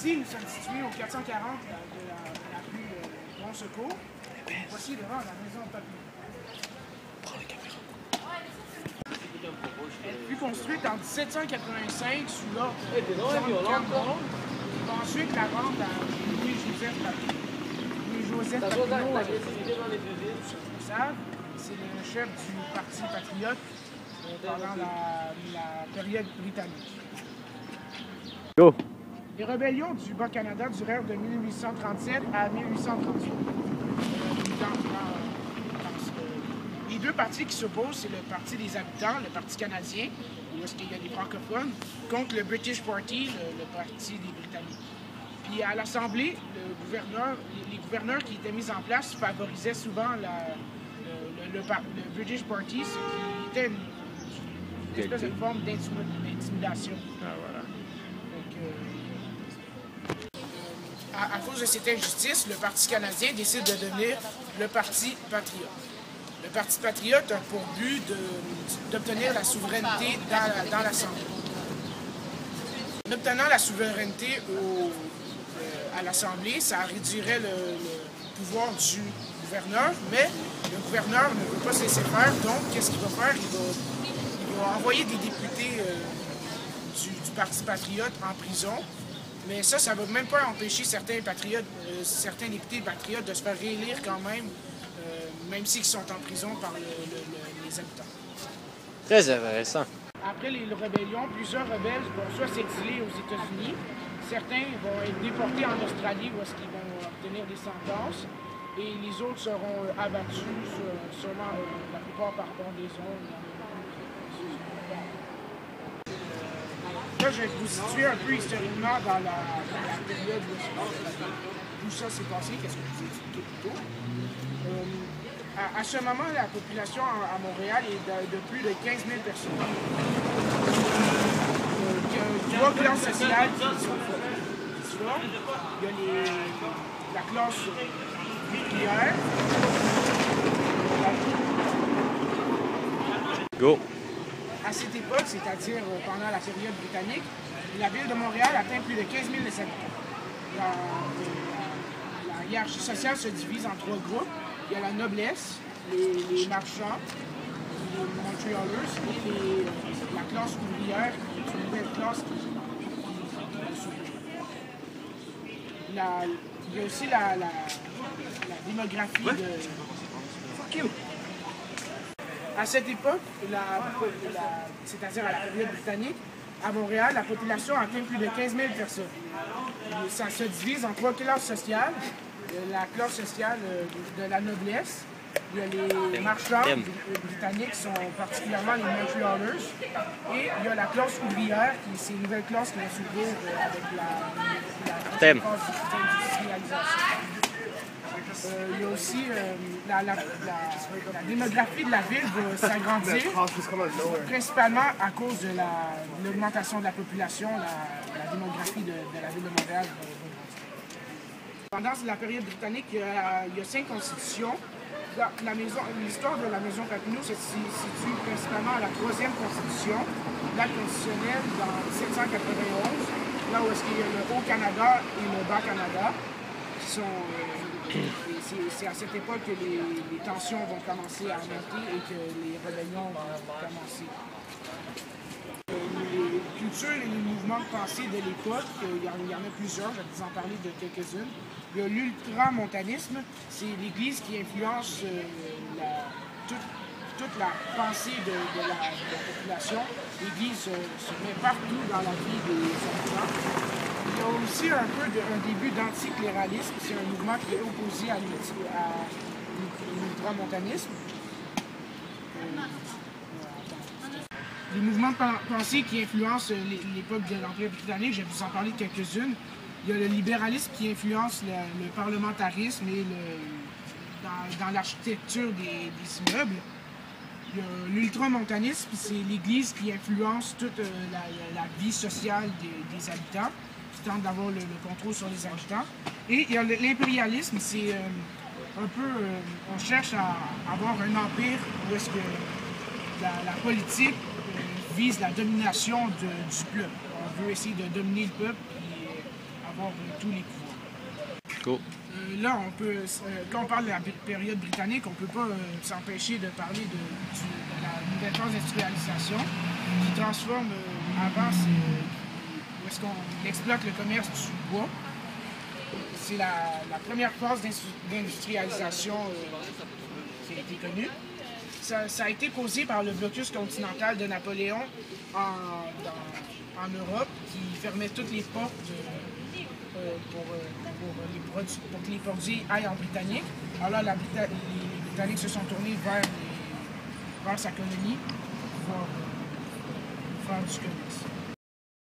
Ici, nous sommes situés au 440 de la rue Bon Secours. Voici devant la maison Papillon. Prends la caméra. Elle fut construite en 1785 sous l'ordre de John Campbell. Il va ensuite la rendre à Louis-Joseph Papineau. Louis-Joseph Papineau, c'est le chef du Parti patriote pendant la période britannique. Go! Les rébellions du Bas-Canada durèrent de 1837 à 1838. Les deux partis qui s'opposent, c'est le Parti des habitants, le Parti canadien, où est-ce qu'il y a des francophones, contre le British Party, le Parti des Britanniques. Puis à l'Assemblée, les gouverneurs qui étaient mis en place favorisaient souvent le British Party, ce qui était une espèce de forme d'intimidation. Ah, voilà. Donc, à cause de cette injustice, le Parti canadien décide de devenir le Parti patriote. Le Parti patriote a pour but d'obtenir la souveraineté dans l'Assemblée. En obtenant la souveraineté à l'Assemblée, ça réduirait le pouvoir du gouverneur, mais le gouverneur ne veut pas se laisser faire, donc qu'est-ce qu'il va faire? Il va envoyer des députés du Parti patriote en prison, mais ça ne va même pas empêcher certains députés patriotes de se faire réélire quand même, même s'ils sont en prison par les habitants. Très intéressant. Après les rébellions, plusieurs rebelles vont soit s'exiler aux États-Unis, certains vont être déportés en Australie où est-ce qu'ils vont obtenir des sentences, et les autres seront abattus, sûrement la plupart par pendaison. Là, je vais vous situer un peu historiquement dans la période où tout ça s'est passé, qu'est-ce que je vous ai expliqué plus tôt. À ce moment, la population à Montréal est de plus de 15 000 personnes. Il y a trois classes sociales qui sont fortes. Il y a la classe ouvrière. Go! À cette époque, c'est-à-dire pendant la période britannique, la ville de Montréal atteint plus de 15 000 habitants. La hiérarchie sociale se divise en trois groupes. Il y a la noblesse, les marchands, les Montrealers et la classe ouvrière, qui est une nouvelle classe qui s'ouvre. Il y a aussi la démographie de... Fuck you! À cette époque, c'est-à-dire à la période britannique, à Montréal, la population atteint plus de 15 000 personnes. Ça se divise en trois classes sociales. La classe sociale de la noblesse, il y a les marchands britanniques, qui sont particulièrement les Montrealers, et il y a la classe ouvrière, qui est ces nouvelles classes qui vont s'ouvrir avec la industrialisation. Il y a aussi la démographie de la ville va s'agrandir, principalement à cause de l'augmentation de la population, la démographie de la ville de Montréal va grandir. Pendant la période britannique, il y a 5 constitutions. L'histoire de la maison Papineau se situe principalement à la 3e constitution, l'acte constitutionnel dans 1791, là où est-ce qu'il y a le Haut-Canada et le Bas-Canada, qui sont... c'est à cette époque que les tensions vont commencer à monter et que les rébellions vont commencer. Les cultures et les mouvements de pensée de l'époque, il y en a plusieurs, je vais vous en parler de quelques-unes. Il y a l'ultramontanisme, c'est l'Église qui influence toute la pensée de la population. L'Église se met partout dans la vie des habitants. Il y a aussi un début d'anticléralisme, c'est un mouvement qui est opposé à l'ultramontanisme. Les mouvements de pensée qui influencent l'époque de l'Empire britannique, je vais vous en parler de quelques-unes. Il y a le libéralisme qui influence le parlementarisme et dans l'architecture des immeubles. Il y a l'ultramontanisme, c'est l'Église qui influence toute la vie sociale des habitants, qui tente d'avoir le contrôle sur les habitants. Et il y a l'impérialisme, c'est un peu, on cherche à avoir un empire où est-ce que la politique vise la domination du peuple. On veut essayer de dominer le peuple et avoir tous les pouvoirs. Go. Là, quand on parle de la période britannique, on ne peut pas s'empêcher de parler de la nouvelle phase d'industrialisation qui transforme, avant, où est-ce qu'on exploite le commerce du bois. C'est la première phase d'industrialisation qui a été connue. Ça a été causé par le blocus continental de Napoléon en Europe, qui fermait toutes les portes pour que les produits aillent en Britannique. Alors là, les Britanniques se sont tournés vers sa colonie pour pouvoir faire du commerce.